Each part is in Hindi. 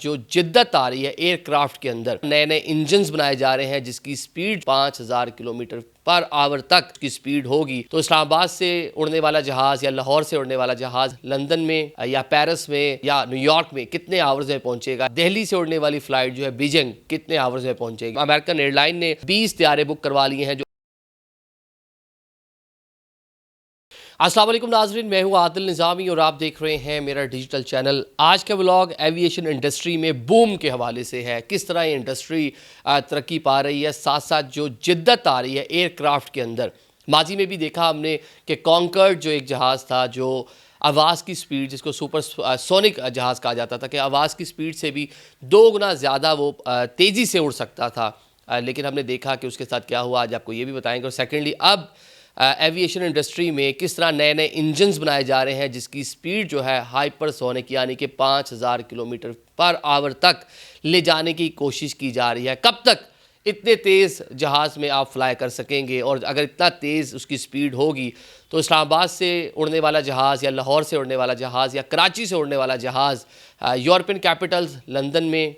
जो जिद्दत आ रही है एयरक्राफ्ट के अंदर, नए नए इंजन्स बनाए जा रहे हैं जिसकी स्पीड 5000 किलोमीटर पर आवर तक की स्पीड होगी। तो इस्लामाबाद से उड़ने वाला जहाज या लाहौर से उड़ने वाला जहाज लंदन में या पेरिस में या न्यूयॉर्क में कितने आवर्स में पहुंचेगा। दिल्ली से उड़ने वाली फ्लाइट जो है बीजिंग कितने आवर्स में पहुंचेगी। अमेरिकन एयरलाइन ने 20 तैयारे बुक करवा लिए हैं। अस्सलाम वालेकुम नाज़रीन, मैं हूँ आदिल निज़ामी और आप देख रहे हैं मेरा डिजिटल चैनल। आज का व्लॉग एविएशन इंडस्ट्री में बूम के हवाले से है, किस तरह ये इंडस्ट्री तरक्की पा रही है, साथ साथ जो जिद्दत आ रही है एयरक्राफ्ट के अंदर। माजी में भी देखा हमने कि कॉन्कर्ड जो एक जहाज़ था जो आवाज़ की स्पीड, जिसको सुपर सोनिक जहाज़ कहा जाता था, कि आवाज़ की स्पीड से भी 2 गुना ज़्यादा वो तेज़ी से उड़ सकता था। लेकिन हमने देखा कि उसके साथ क्या हुआ, आज आपको ये भी बताएंगे। और सेकेंडली अब एविएशन इंडस्ट्री में किस तरह नए नए इंजन्स बनाए जा रहे हैं जिसकी स्पीड जो है हाइपरसोनिक यानी कि 5000 किलोमीटर पर आवर तक ले जाने की कोशिश की जा रही है। कब तक इतने तेज़ जहाज़ में आप फ्लाई कर सकेंगे, और अगर इतना तेज़ उसकी स्पीड होगी तो इस्लामाबाद से उड़ने वाला जहाज़ या लाहौर से उड़ने वाला जहाज़ या कराची से उड़ने वाला जहाज़ यूरोपियन कैपिटल्स लंदन में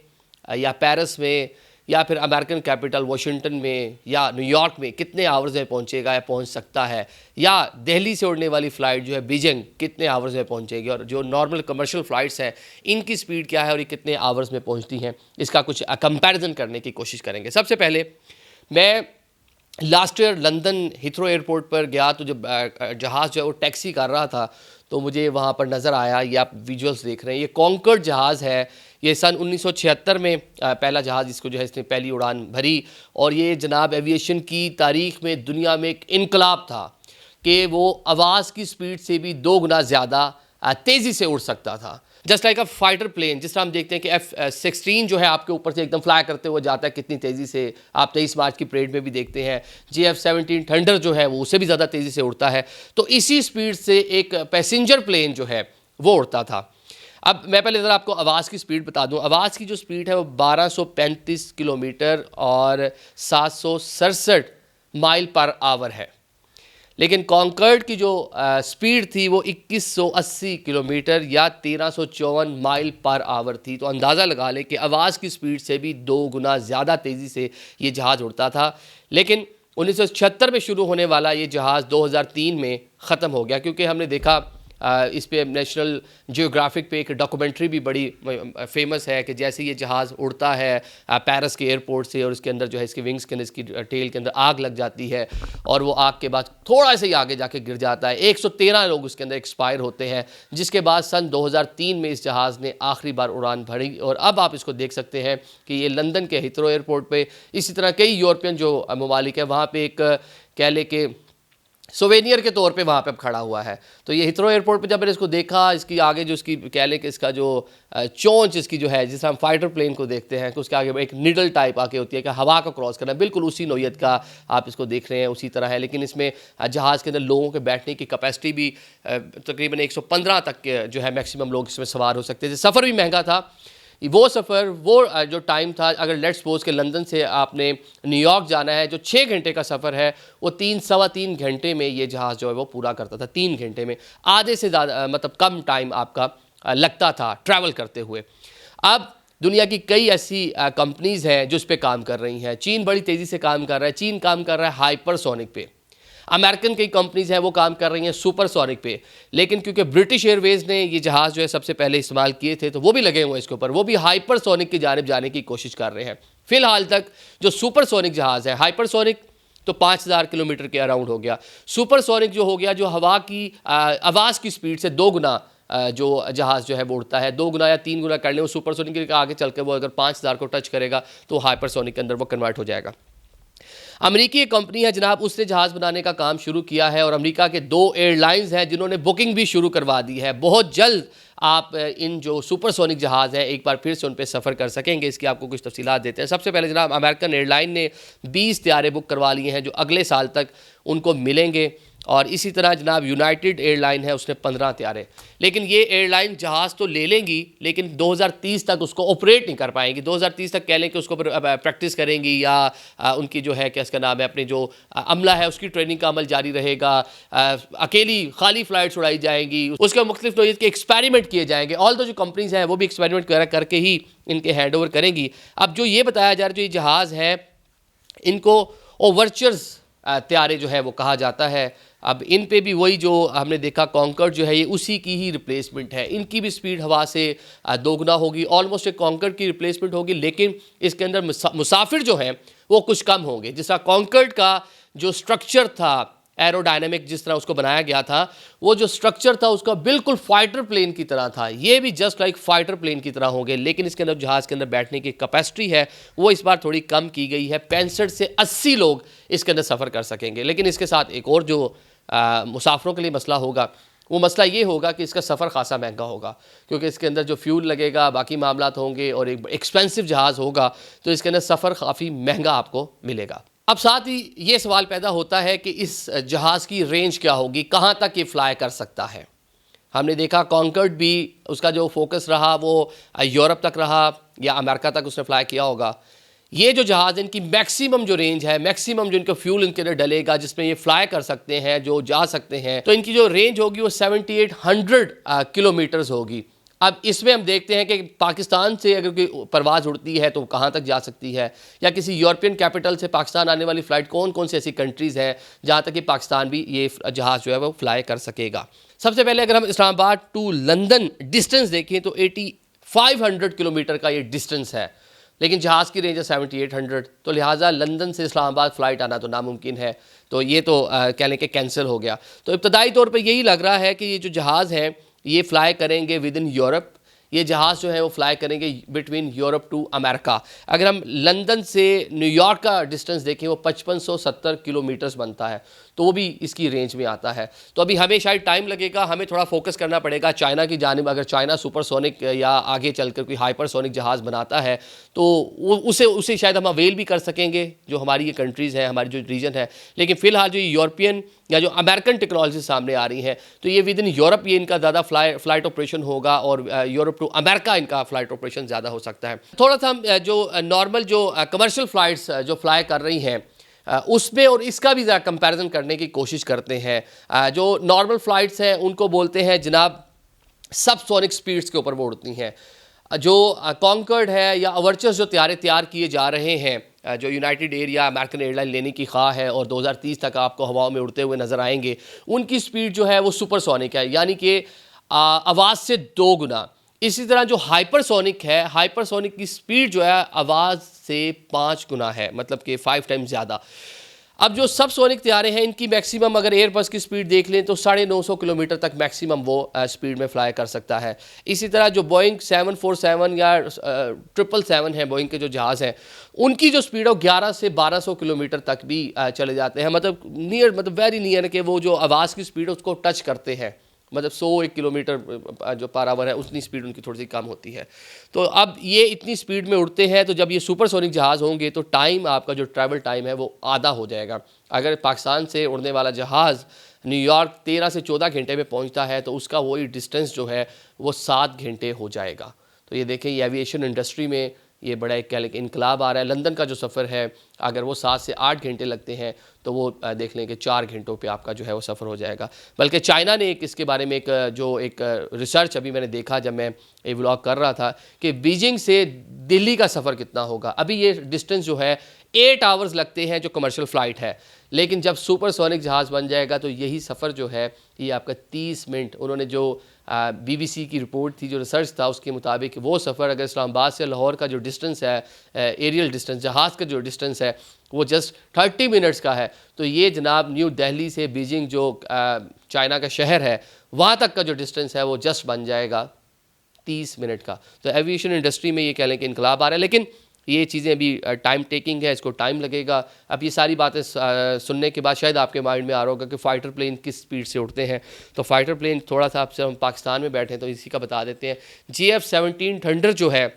या पेरिस में या फिर अमेरिकन कैपिटल वाशिंगटन में या न्यूयॉर्क में कितने आवर्स में पहुंचेगा या पहुंच सकता है, या दिल्ली से उड़ने वाली फ़्लाइट जो है बीजिंग कितने आवर्स में पहुंचेगी, और जो नॉर्मल कमर्शियल फ़्लाइट्स हैं इनकी स्पीड क्या है और ये कितने आवर्स में पहुंचती हैं, इसका कुछ कंपैरिजन करने की कोशिश करेंगे। सबसे पहले मैं last year London Heathrow airport पर गया तो जब जहाज़ जो है वो टैक्सी कर रहा था तो मुझे वहाँ पर नज़र आया, ये आप विजुअल्स देख रहे हैं, ये कॉन्कर्ड जहाज़ है। ये सन 1976 में पहला जहाज़ जिसको जो है इसने पहली उड़ान भरी, और ये जनाब एविएशन की तारीख़ में दुनिया में एक इनकलाब था कि वो आवाज़ की स्पीड से भी 2 गुना ज़्यादा तेज़ी से उड़ सकता था। Just like a fighter plane, जिस तरह हम देखते हैं कि F-16 जो है आपके ऊपर से एकदम फ्लाई करते हुए जाता है कितनी तेज़ी से, आप 23 मार्च की परेड में भी देखते हैं। GF-17 थंडर जो है वो उससे भी ज़्यादा तेज़ी से उड़ता है। तो इसी स्पीड से एक पैसेंजर प्लेन जो है वो उड़ता था। अब मैं पहले ज़रा आपको आवाज़ की स्पीड बता दूं। आवाज़ की जो स्पीड है वो 1235 किलोमीटर और 767 माइल पर आवर है, लेकिन कॉन्कर्ड की जो स्पीड थी वो 2180 किलोमीटर या 1354 माइल पर आवर थी। तो अंदाज़ा लगा लें कि आवाज़ की स्पीड से भी 2 गुना ज़्यादा तेज़ी से ये जहाज़ उड़ता था। लेकिन 1976 में शुरू होने वाला ये जहाज़ 2003 में ख़त्म हो गया, क्योंकि हमने देखा इस पे नेशनल जियोग्राफिक पे एक डॉक्यूमेंट्री भी बड़ी फेमस है कि जैसे ये जहाज़ उड़ता है पेरिस के एयरपोर्ट से, और इसके अंदर जो है इसके विंग्स के अंदर, इसकी टेल के अंदर आग लग जाती है, और वो आग के बाद थोड़ा सा ही आगे जाके गिर जाता है। 113 लोग उसके अंदर एक्सपायर होते हैं, जिसके बाद सन 2003 में इस जहाज़ ने आखिरी बार उड़ान भरी। और अब आप इसको देख सकते हैं कि ये लंदन के हिथ्रो एयरपोर्ट पर, इसी तरह कई यूरोपियन जो ममालिक है वहाँ पर एक कह ले कि सोवेनियर के तौर पे वहाँ पे अब खड़ा हुआ है। तो ये हिथ्रो एयरपोर्ट पे जब मैंने इसको देखा, इसकी आगे जो इसकी कह लें कि इसका जो चोंच इसकी जो है, जिस हम फाइटर प्लेन को देखते हैं कि उसके आगे एक निडल टाइप आके होती है कि हवा को क्रॉस करना, बिल्कुल उसी नौइयत का आप इसको देख रहे हैं, उसी तरह है। लेकिन इसमें जहाज़ के अंदर लोगों के बैठने की कैपेसिटी भी तकरीबन 115 तक के जो है मैक्सिमम लोग इसमें सवार हो सकते थे। सफ़र भी महंगा था। वो सफ़र, वो जो टाइम था, अगर लेट्स सपोज के लंदन से आपने न्यूयॉर्क जाना है, जो 6 घंटे का सफ़र है वो 3-3.25 घंटे में ये जहाज़ जो है वो पूरा करता था। 3 घंटे में आधे से ज़्यादा मतलब कम टाइम आपका लगता था ट्रैवल करते हुए। अब दुनिया की कई ऐसी कंपनीज़ हैं जो इस पर काम कर रही हैं। चीन बड़ी तेज़ी से काम कर रहा है। चीन काम कर रहा है हाइपरसोनिक पे। अमेरिकन कई कंपनीज़ हैं वो काम कर रही हैं सुपरसोनिक पे। लेकिन क्योंकि ब्रिटिश एयरवेज़ ने ये जहाज़ जो है सबसे पहले इस्तेमाल किए थे, तो वो भी लगे हुए हैं इसके ऊपर, वो भी हाइपरसोनिक की जानिब जाने की कोशिश कर रहे हैं। फ़िलहाल तक जो सुपरसोनिक जहाज़ है, हाइपरसोनिक तो 5000 किलोमीटर के अराउंड हो गया। सुपरसोनिक जो हो गया, जो हवा की आवाज़ की स्पीड से 2 गुना जो जहाज़ जो है वो उड़ता है, 2 गुना या 3 गुना कर लें, वो सुपरसोनिक के आगे चल के वो अगर 5000 को टच करेगा तो हाइपरसोनिक के अंदर वो कन्वर्ट हो जाएगा। अमेरिकी एक कंपनी है जनाब, उसने जहाज़ बनाने का काम शुरू किया है, और अमेरिका के 2 एयरलाइंस हैं जिन्होंने बुकिंग भी शुरू करवा दी है। बहुत जल्द आप इन जो सुपरसोनिक जहाज़ हैं एक बार फिर से उन पर सफ़र कर सकेंगे। इसकी आपको कुछ तफसीलात देते हैं। सबसे पहले जनाब अमेरिकन एयरलाइन ने 20 तैयारे बुक करवा लिए हैं जो अगले साल तक उनको मिलेंगे, और इसी तरह जनाब यूनाइटेड एयरलाइन है, उसने 15 तैयारे। लेकिन ये एयरलाइन जहाज़ तो ले लेंगी, लेकिन 2030 तक उसको ऑपरेट नहीं कर पाएंगी। 2030 तक कह लें कि उसको प्रैक्टिस करेंगी, या उनकी जो है क्या इसका नाम है, अपने जो अमला है उसकी ट्रेनिंग का अमल जारी रहेगा। अकेली खाली फ़्लाइट्स उड़ाई जाएंगी, उसके मुख्तलिफ नौइयत के एक्सपेरिमेंट किए जाएंगे। ऑल दो जो कंपनीज हैं वो भी एक्सपेरिमेंट वगैरह करके ही इनके हैंड ओवर करेंगी। अब जो ये बताया जा रहा है, जो ये जहाज़ है इनको ओवरचर्स त्यारे जो है वो कहा जाता है। अब इन पे भी वही जो हमने देखा कॉन्कर्ड जो है ये उसी की ही रिप्लेसमेंट है। इनकी भी स्पीड हवा से दोगुना होगी, ऑलमोस्ट एक कॉन्कर्ड की रिप्लेसमेंट होगी, लेकिन इसके अंदर मुसाफिर जो हैं वो कुछ कम होंगे। जिस तरह कॉन्कर्ड का जो स्ट्रक्चर था एरोडायनेमिक, जिस तरह उसको बनाया गया था, वो जो स्ट्रक्चर था उसका बिल्कुल फाइटर प्लेन की तरह था। ये भी जस्ट लाइक फाइटर प्लेन की तरह होंगे, लेकिन इसके अंदर जहाज़ के अंदर बैठने की कैपेसिटी है वो इस बार थोड़ी कम की गई है। 65 से 80 लोग इसके अंदर सफ़र कर सकेंगे। लेकिन इसके साथ एक और जो मुसाफरों के लिए मसला होगा, वो मसला ये होगा कि इसका सफ़र खासा महंगा होगा, क्योंकि इसके अंदर जो फ्यूल लगेगा, बाकी मामलात होंगे और एक एक्सपेंसिव जहाज़ होगा, तो इसके अंदर सफ़र काफ़ी महंगा आपको मिलेगा। अब साथ ही ये सवाल पैदा होता है कि इस जहाज़ की रेंज क्या होगी, कहाँ तक ये फ्लाई कर सकता है। हमने देखा कॉन्कर्ड भी उसका जो फोकस रहा वो यूरोप तक रहा या अमेरिका तक उसने फ्लाई किया होगा। ये जो जहाज़ इनकी मैक्सिमम जो रेंज है, मैक्सिमम जो इनका फ्यूल इनके अंदर डलेगा जिसमें ये फ्लाई कर सकते हैं, जो जा सकते हैं, तो इनकी जो रेंज होगी वो 7800 किलोमीटर्स होगी। अब इसमें हम देखते हैं कि पाकिस्तान से अगर कोई परवाज़ उड़ती है तो कहाँ तक जा सकती है, या किसी यूरोपियन कैपिटल से पाकिस्तान आने वाली फ़्लाइट कौन कौन सी ऐसी कंट्रीज़ हैं जहाँ तक कि पाकिस्तान भी ये जहाज़ जो है वो फ्लाई कर सकेगा। सबसे पहले अगर हम इस्लामाबाद टू लंदन डिस्टेंस देखें तो 8500 किलोमीटर का ये डिस्टेंस है, लेकिन जहाज़ की रेंज है 7800, तो लिहाजा लंदन से इस्लामाबाद फ़्लाइट आना तो नामुमकिन है। तो ये तो कह लें कि कैंसिल हो गया। तो इब्तदाई तौर पे यही लग रहा है कि ये जो जहाज़ है ये फ़्लाई करेंगे विद इन यूरोप। ये जहाज़ जो है वो फ्लाई करेंगे बिटवीन यूरोप टू अमेरिका। अगर हम लंदन से न्यूयॉर्क का डिस्टेंस देखें वो 5570 किलोमीटर्स बनता है, तो वो भी इसकी रेंज में आता है। तो अभी हमें शायद टाइम लगेगा, हमें थोड़ा फोकस करना पड़ेगा चाइना की जानिब। अगर चाइना सुपरसोनिक या आगे चलकर कोई हाइपरसोनिक जहाज़ बनाता है तो उसे शायद हम अवेल भी कर सकेंगे, जो हमारी ये कंट्रीज़ हैं, हमारी जो रीजन है। लेकिन फ़िलहाल जो यूरोपियन या जो अमेरिकन टेक्नोलॉजी सामने आ रही हैं, तो ये विद इन यूरोप ये इनका ज़्यादा फ्लाइट ऑपरेशन होगा और यूरोप टू अमेरिका इनका फ़्लाइट ऑपरेशन ज़्यादा हो सकता है। थोड़ा सा हम जो नॉर्मल जो कमर्शियल फ़्लाइट्स जो फ्लाई कर रही हैं उसमें और इसका भी ज़रा कंपैरिजन करने की कोशिश करते हैं। जो नॉर्मल फ़्लाइट्स हैं उनको बोलते हैं जनाब सबसोनिक स्पीड्स के ऊपर वो उड़ती हैं। जो कॉन्कर्ड है या अवर्चर्स जो तैयार किए जा रहे हैं, जो यूनाइटेड एयर या अमेरिकन एयरलाइन लेने की ख्वाह है और 2030 तक आपको हवाओं में उड़ते हुए नज़र आएंगे, उनकी स्पीड जो है वो सुपरसोनिक है, यानी कि आवाज़ से 2 गुना। इसी तरह जो हाइपरसोनिक है, हाइपरसोनिक की स्पीड जो है आवाज़ से 5 गुना है, मतलब कि 5 टाइम्स ज़्यादा। अब जो सबसोनिक तैयारे हैं इनकी मैक्सिमम अगर एयरबस की स्पीड देख लें तो 950 किलोमीटर तक मैक्सिमम वो स्पीड में फ्लाई कर सकता है। इसी तरह जो बोइंग 747 या 777 है, बोइंग के जो जहाज़ हैं, उनकी जो स्पीड है वो 1100 से 1200 किलोमीटर तक भी चले जाते हैं। मतलब नियर, मतलब वेरी नियर कि वो जो आवाज़ की स्पीड है उसको टच करते हैं। मतलब 101 किलोमीटर जो पर आवर है उतनी स्पीड उनकी थोड़ी सी कम होती है। तो अब ये इतनी स्पीड में उड़ते हैं, तो जब ये सुपरसोनिक जहाज़ होंगे तो टाइम आपका जो ट्रैवल टाइम है वो आधा हो जाएगा। अगर पाकिस्तान से उड़ने वाला जहाज़ न्यूयॉर्क 13 से 14 घंटे में पहुंचता है तो उसका वही डिस्टेंस जो है वो 7 घंटे हो जाएगा। तो ये देखें, ये एविएशन इंडस्ट्री में ये बड़ा एक कह लें कि इनकलाब आ रहा है। लंदन का जो सफ़र है अगर वो 7 से 8 घंटे लगते हैं तो वो देख लें कि 4 घंटों पे आपका जो है वो सफ़र हो जाएगा। बल्कि चाइना ने एक इसके बारे में एक रिसर्च अभी मैंने देखा जब मैं ये व्लॉग कर रहा था कि बीजिंग से दिल्ली का सफ़र कितना होगा। अभी ये डिस्टेंस जो है 8 आवर्स लगते हैं जो कमर्शियल फ़्लाइट है, लेकिन जब सुपरसोनिक जहाज़ बन जाएगा तो यही सफ़र जो है ये आपका 30 मिनट, उन्होंने जो BBC की रिपोर्ट थी, जो रिसर्च था उसके मुताबिक वो सफ़र अगर इस्लामाबाद से लाहौर का जो डिस्टेंस है, एरियल डिस्टेंस, जहाज़ का जो डिस्टेंस है वो जस्ट 30 मिनट्स का है, तो ये जनाब न्यू दिल्ली से बीजिंग जो चाइना का शहर है वहाँ तक का जो डिस्टेंस है वो जस्ट बन जाएगा 30 मिनट का। तो एविएशन इंडस्ट्री में ये कह लें कि इनकलाब आ रहा है, लेकिन ये चीज़ें अभी टाइम टेकिंग है, इसको टाइम लगेगा। अब ये सारी बातें सुनने के बाद शायद आपके माइंड में आ रहा होगा कि फ़ाइटर प्लेन किस स्पीड से उड़ते हैं। तो फ़ाइटर प्लेन थोड़ा सा आपसे, हम पाकिस्तान में बैठे हैं तो इसी का बता देते हैं। GF-17 थंडर जो है,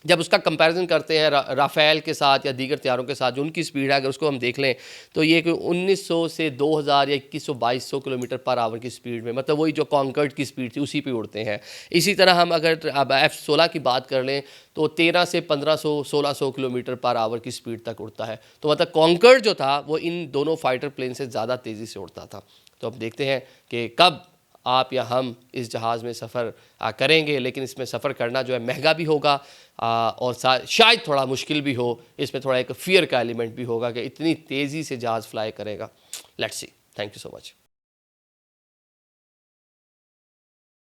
जब उसका कंपैरिजन करते हैं राफ़ेल के साथ या दीगर तैयारों के साथ, जो उनकी स्पीड है अगर उसको हम देख लें तो ये 1900 से 2000 या 2100-2200 किलोमीटर पर आवर की स्पीड में, मतलब वही जो कॉन्कर्ड की स्पीड थी उसी पे उड़ते हैं। इसी तरह हम अगर अब F-16 की बात कर लें तो 13 से 1500-1600 किलोमीटर पर आवर की स्पीड तक उड़ता है। तो मतलब कॉन्कर्ड जो था वो इन दोनों फाइटर प्लेन से ज़्यादा तेज़ी से उड़ता था। तो अब देखते हैं कि कब आप या हम इस जहाज़ में सफ़र करेंगे, लेकिन इसमें सफ़र करना जो है महंगा भी होगा और शायद थोड़ा मुश्किल भी हो। इसमें थोड़ा एक फ़ियर का एलिमेंट भी होगा कि इतनी तेज़ी से जहाज़ फ्लाई करेगा। Let's see. Thank you so much.